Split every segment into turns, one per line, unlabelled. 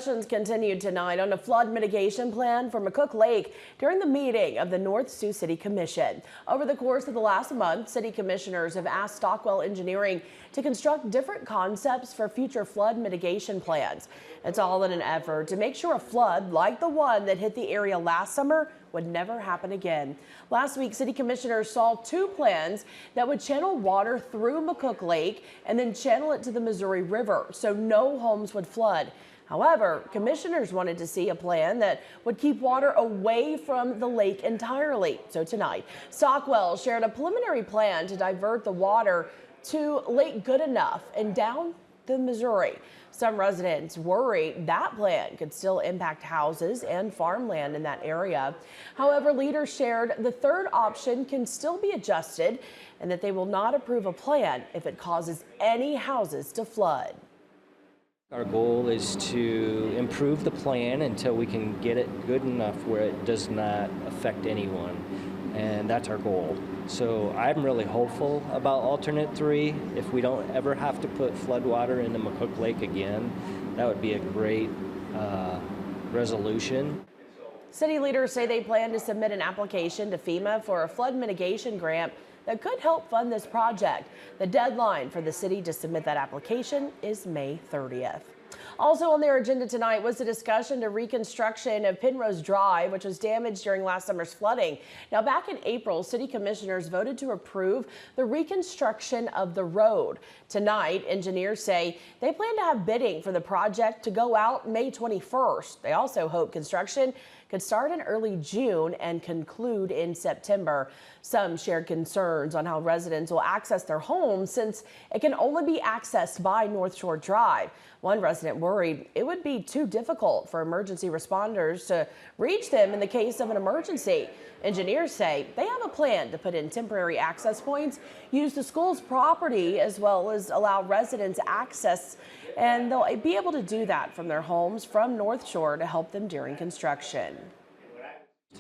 Discussions continued tonight on a flood mitigation plan for McCook Lake during the meeting of the North Sioux City Commission. Over the course of the last month, city commissioners have asked Stockwell Engineering to construct different concepts for future flood mitigation plans. It's all in an effort to make sure a flood like the one that hit the area last summer would never happen again. Last week, city commissioners saw two plans that would channel water through McCook Lake and then channel it to the Missouri River so no homes would flood. However, commissioners wanted to see a plan that would keep water away from the lake entirely. So tonight, Stockwell shared a preliminary plan to divert the water to Lake Goodenough and down the Missouri. Some residents worry that plan could still impact houses and farmland in that area. However, leaders shared the third option can still be adjusted and that they will not approve a plan if it causes any houses to flood.
Our goal is to improve the plan until we can get it good enough where it does not affect anyone, and that's our goal. So I'm really hopeful about alternate 3. If we don't ever have to put floodwater into McCook Lake again, that would be a great resolution.
City leaders say they plan to submit an application to FEMA for a flood mitigation grant that could help fund this project. The deadline for the city to submit that application is May 30th. Also on their agenda tonight was a discussion to reconstruction of Penrose Drive, which was damaged during last summer's flooding. Now, back in April, city commissioners voted to approve the reconstruction of the road. Tonight, engineers say they plan to have bidding for the project to go out May 21st. They also hope construction could start in early June and conclude in September. Some shared concerns on how residents will access their homes since it can only be accessed by North Shore Drive. One resident worried it would be too difficult for emergency responders to reach them in the case of an emergency. Engineers say they have a plan to put in temporary access points, use the school's property, as well as allow residents access, and they'll be able to do that from their homes from North Shore to help them during construction.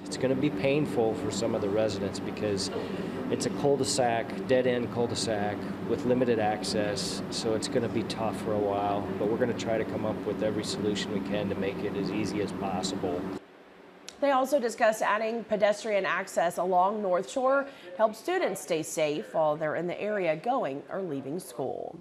It's going to be painful for some of the residents because it's a cul-de-sac, dead-end cul-de-sac with limited access, so it's going to be tough for a while, but we're going to try to come up with every solution we can to make it as easy as possible.
They also discussed adding pedestrian access along North Shore to help students stay safe while they're in the area going or leaving school.